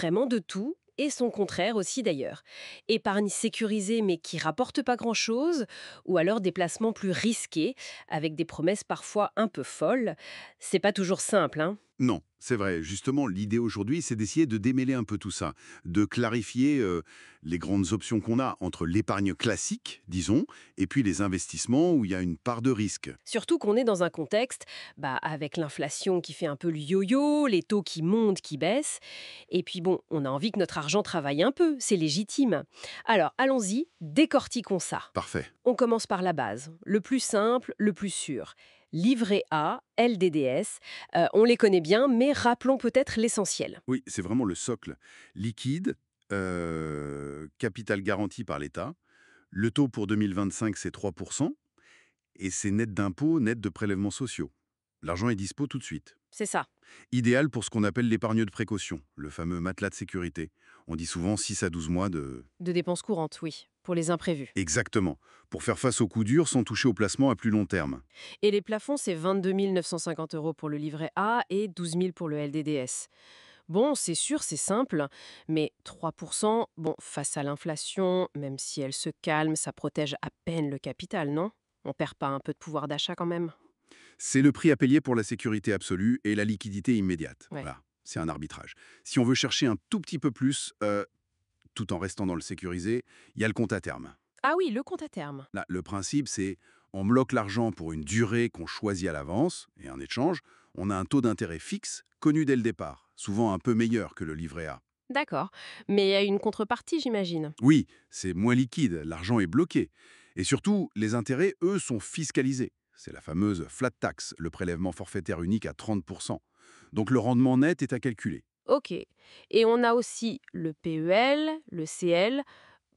vraiment de tout et son contraire aussi d'ailleurs. Épargne sécurisée mais qui rapporte pas grand-chose, ou alors des placements plus risqués, avec des promesses parfois un peu folles. C'est pas toujours simple, hein. Non, c'est vrai. Justement, l'idée aujourd'hui, c'est d'essayer de démêler un peu tout ça, de clarifier les grandes options qu'on a entre l'épargne classique, disons, et puis les investissements où il y a une part de risque. Surtout qu'on est dans un contexte avec l'inflation qui fait un peu le yo-yo, les taux qui montent, qui baissent. Et puis bon, on a envie que notre argent travaille un peu, c'est légitime. Alors allons-y, décortiquons ça. Parfait. On commence par la base, le plus simple, le plus sûr. Livret A, LDDS, on les connaît bien, mais rappelons peut-être l'essentiel. Oui, c'est vraiment le socle. Liquide, capital garanti par l'État. Le taux pour 2025, c'est 3%. Et c'est net d'impôts, net de prélèvements sociaux. L'argent est dispo tout de suite. C'est ça. Idéal pour ce qu'on appelle l'épargne de précaution, le fameux matelas de sécurité. On dit souvent 6 à 12 mois de... De dépenses courantes, oui, pour les imprévus. Exactement. Pour faire face aux coups durs sans toucher au placement à plus long terme. Et les plafonds, c'est 22 950 euros pour le livret A et 12 000 pour le LDDS. Bon, c'est sûr, c'est simple, mais 3%, bon, face à l'inflation, même si elle se calme, ça protège à peine le capital, non? On perd pas un peu de pouvoir d'achat quand même? C'est le prix à payer pour la sécurité absolue et la liquidité immédiate. Ouais. Voilà, c'est un arbitrage. Si on veut chercher un tout petit peu plus, tout en restant dans le sécurisé, il y a le compte à terme. Ah oui, le compte à terme. Là, le principe, c'est on bloque l'argent pour une durée qu'on choisit à l'avance, et en échange, on a un taux d'intérêt fixe connu dès le départ, souvent un peu meilleur que le livret A. D'accord. Mais il y a une contrepartie, j'imagine. Oui, c'est moins liquide, l'argent est bloqué. Et surtout, les intérêts, eux, sont fiscalisés. C'est la fameuse flat tax, le prélèvement forfaitaire unique à 30%. Donc le rendement net est à calculer. Ok. Et on a aussi le PEL, le CL,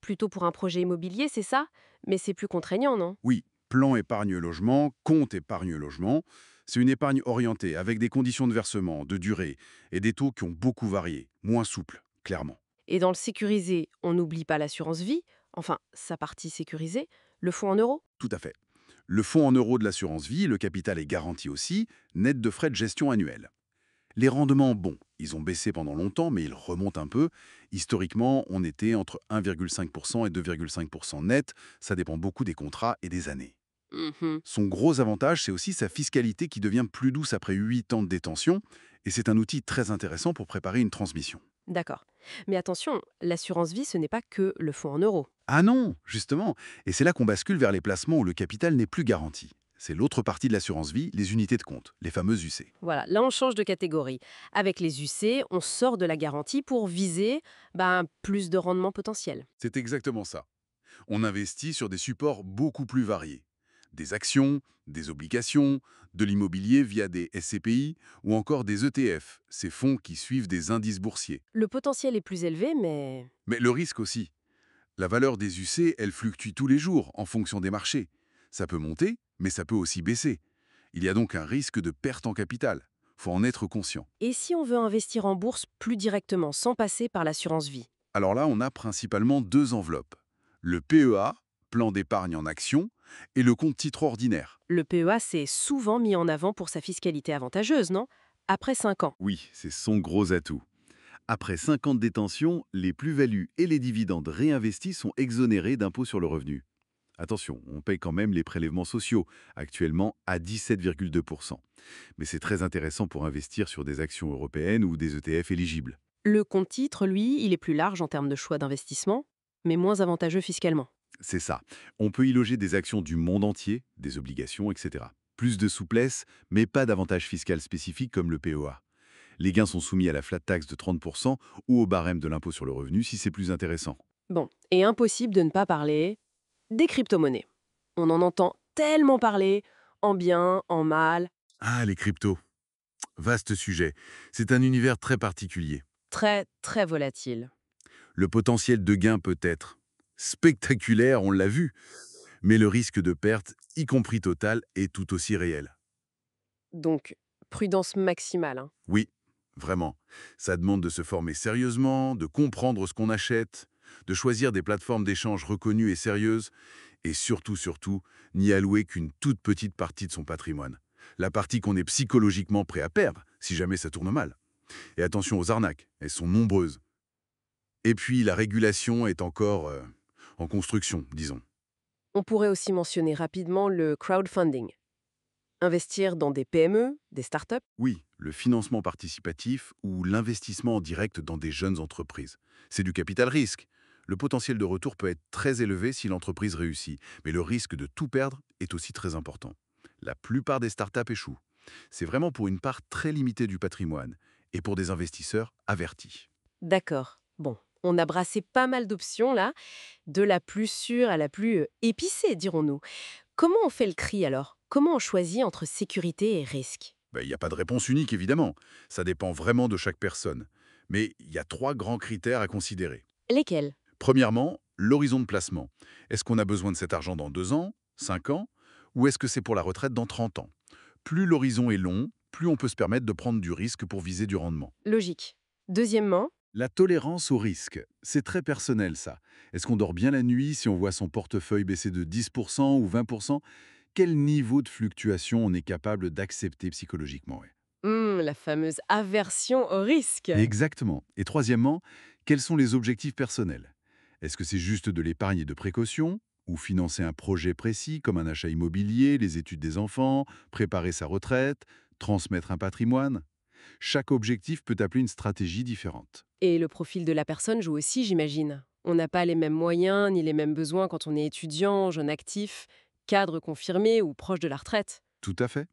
plutôt pour un projet immobilier, c'est ça? Mais c'est plus contraignant, non? Oui, plan épargne logement, compte épargne logement, c'est une épargne orientée avec des conditions de versement, de durée et des taux qui ont beaucoup varié, moins souples, clairement. Et dans le sécurisé, on n'oublie pas l'assurance vie, enfin sa partie sécurisée, le fonds en euros. Tout à fait. Le fonds en euros de l'assurance vie, le capital est garanti aussi, net de frais de gestion annuels. Les rendements, bon, ils ont baissé pendant longtemps, mais ils remontent un peu. Historiquement, on était entre 1,5% et 2,5% net. Ça dépend beaucoup des contrats et des années. Mhm. Son gros avantage, c'est aussi sa fiscalité qui devient plus douce après 8 ans de détention, et c'est un outil très intéressant pour préparer une transmission. D'accord. Mais attention, l'assurance vie, ce n'est pas que le fonds en euros. Ah non, justement. Et c'est là qu'on bascule vers les placements où le capital n'est plus garanti. C'est l'autre partie de l'assurance vie, les unités de compte, les fameuses UC. Voilà, là on change de catégorie. Avec les UC, on sort de la garantie pour viser plus de rendement potentiel. C'est exactement ça. On investit sur des supports beaucoup plus variés. Des actions, des obligations, de l'immobilier via des SCPI ou encore des ETF, ces fonds qui suivent des indices boursiers. Le potentiel est plus élevé, mais... Mais le risque aussi. La valeur des UC, elle fluctue tous les jours en fonction des marchés. Ça peut monter, mais ça peut aussi baisser. Il y a donc un risque de perte en capital. Faut en être conscient. Et si on veut investir en bourse plus directement, sans passer par l'assurance vie? Alors là, on a principalement deux enveloppes. Le PEA, plan d'épargne en action, et le compte titre ordinaire. Le PEA, c'est souvent mis en avant pour sa fiscalité avantageuse, non? Après 5 ans. Oui, c'est son gros atout. Après 5 ans de détention, les plus-values et les dividendes réinvestis sont exonérés d'impôt sur le revenu. Attention, on paye quand même les prélèvements sociaux, actuellement à 17,2%. Mais c'est très intéressant pour investir sur des actions européennes ou des ETF éligibles. Le compte titre, lui, il est plus large en termes de choix d'investissement, mais moins avantageux fiscalement. C'est ça. On peut y loger des actions du monde entier, des obligations, etc. Plus de souplesse, mais pas d'avantage fiscal spécifique comme le PEA. Les gains sont soumis à la flat tax de 30% ou au barème de l'impôt sur le revenu si c'est plus intéressant. Bon, et impossible de ne pas parler des crypto-monnaies. On en entend tellement parler, en bien, en mal, Ah, les cryptos. Vaste sujet. C'est un univers très particulier. très, très volatile. Le potentiel de gain peut être spectaculaire, on l'a vu, mais le risque de perte, y compris total, est tout aussi réel. Donc, prudence maximale, hein. Oui, vraiment. Ça demande de se former sérieusement, de comprendre ce qu'on achète, de choisir des plateformes d'échange reconnues et sérieuses, et surtout, n'y allouer qu'une toute petite partie de son patrimoine. La partie qu'on est psychologiquement prêt à perdre, si jamais ça tourne mal. Et attention aux arnaques, elles sont nombreuses. Et puis la régulation est encore en construction, disons. On pourrait aussi mentionner rapidement le crowdfunding. Investir dans des PME, des startups. Oui, le financement participatif ou l'investissement en direct dans des jeunes entreprises. C'est du capital risque. Le potentiel de retour peut être très élevé si l'entreprise réussit, mais le risque de tout perdre est aussi très important. La plupart des startups échouent. C'est vraiment pour une part très limitée du patrimoine et pour des investisseurs avertis. D'accord. Bon, on a brassé pas mal d'options là, de la plus sûre à la plus épicée, dirons-nous. Comment on fait le tri alors? Comment on choisit entre sécurité et risque? Ben, il n'y a pas de réponse unique, évidemment. Ça dépend vraiment de chaque personne. Mais il y a trois grands critères à considérer. Lesquels? Premièrement, l'horizon de placement. Est-ce qu'on a besoin de cet argent dans 2 ans, 5 ans, ou est-ce que c'est pour la retraite dans 30 ans? Plus l'horizon est long, plus on peut se permettre de prendre du risque pour viser du rendement. Logique. Deuxièmement, La tolérance au risque, c'est très personnel ça. Est-ce qu'on dort bien la nuit si on voit son portefeuille baisser de 10% ou 20%? Quel niveau de fluctuation on est capable d'accepter psychologiquement, ouais. la fameuse aversion au risque. Exactement. Et troisièmement, quels sont les objectifs personnels? Est-ce que c'est juste de l'épargne et de précaution? Ou financer un projet précis comme un achat immobilier, les études des enfants, préparer sa retraite, transmettre un patrimoine? Chaque objectif peut appeler une stratégie différente. Et le profil de la personne joue aussi, j'imagine. On n'a pas les mêmes moyens ni les mêmes besoins quand on est étudiant, jeune actif, cadre confirmé ou proche de la retraite. Tout à fait.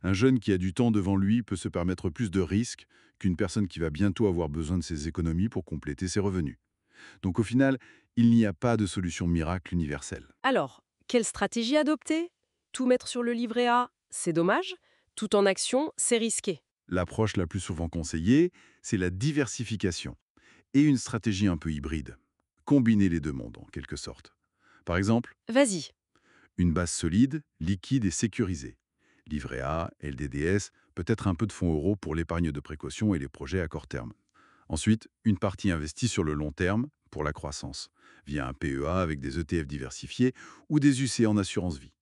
Un jeune qui a du temps devant lui peut se permettre plus de risques qu'une personne qui va bientôt avoir besoin de ses économies pour compléter ses revenus. Donc au final, il n'y a pas de solution miracle universelle. Alors, quelle stratégie adopter? Tout mettre sur le livret A, c'est dommage. Tout en action, c'est risqué. L'approche la plus souvent conseillée, c'est la diversification et une stratégie un peu hybride. Combiner les deux mondes, en quelque sorte. Par exemple, Vas-y. une base solide, liquide et sécurisée. Livret A, LDDS, peut-être un peu de fonds euros pour l'épargne de précaution et les projets à court terme. Ensuite, une partie investie sur le long terme pour la croissance, via un PEA avec des ETF diversifiés ou des UC en assurance vie.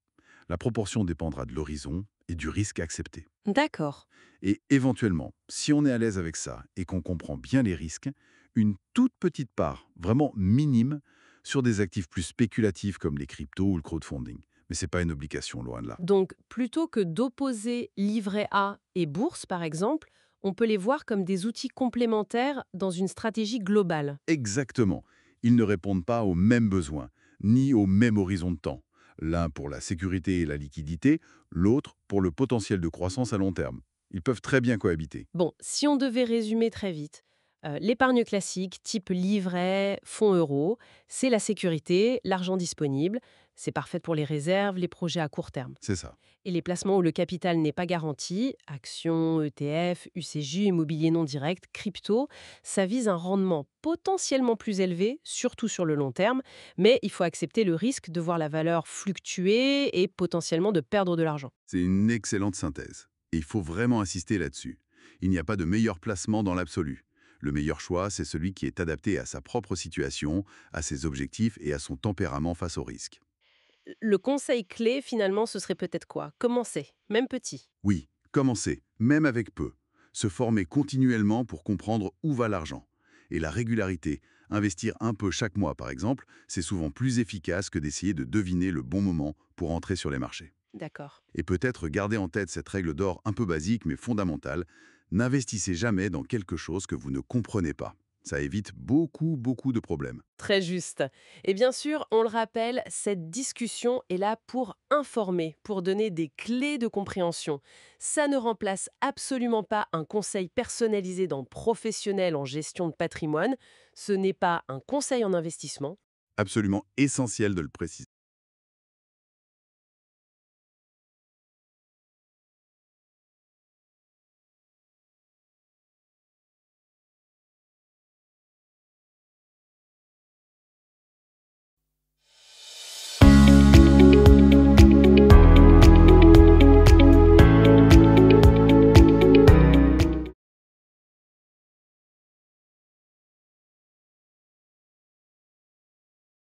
La proportion dépendra de l'horizon et du risque accepté. D'accord. Et éventuellement, si on est à l'aise avec ça et qu'on comprend bien les risques, une toute petite part, vraiment minime, sur des actifs plus spéculatifs comme les cryptos ou le crowdfunding. Mais ce n'est pas une obligation, loin de là. Donc, plutôt que d'opposer livret A et bourse, par exemple, on peut les voir comme des outils complémentaires dans une stratégie globale. Exactement. Ils ne répondent pas aux mêmes besoins, ni au même horizon de temps. L'un pour la sécurité et la liquidité, l'autre pour le potentiel de croissance à long terme. Ils peuvent très bien cohabiter. Bon, si on devait résumer très vite, l'épargne classique, type livret, fonds euros, c'est la sécurité, l'argent disponible, c'est parfait pour les réserves, les projets à court terme. C'est ça. Et les placements où le capital n'est pas garanti, actions, ETF, UCJ, immobilier non direct, crypto, ça vise un rendement potentiellement plus élevé, surtout sur le long terme, mais il faut accepter le risque de voir la valeur fluctuer et potentiellement de perdre de l'argent. C'est une excellente synthèse. Et il faut vraiment insister là-dessus. Il n'y a pas de meilleur placement dans l'absolu. Le meilleur choix, c'est celui qui est adapté à sa propre situation, à ses objectifs et à son tempérament face au risque. Le conseil clé, finalement, ce serait peut-être quoi? Commencer, même petit. Oui, commencer, même avec peu. Se former continuellement pour comprendre où va l'argent. Et la régularité, investir un peu chaque mois par exemple, c'est souvent plus efficace que d'essayer de deviner le bon moment pour entrer sur les marchés. D'accord. Et peut-être garder en tête cette règle d'or un peu basique mais fondamentale, n'investissez jamais dans quelque chose que vous ne comprenez pas. Ça évite beaucoup de problèmes. Très juste. Et bien sûr, on le rappelle, cette discussion est là pour informer, pour donner des clés de compréhension. Ça ne remplace absolument pas un conseil personnalisé d'un professionnel en gestion de patrimoine. Ce n'est pas un conseil en investissement. Absolument essentiel de le préciser.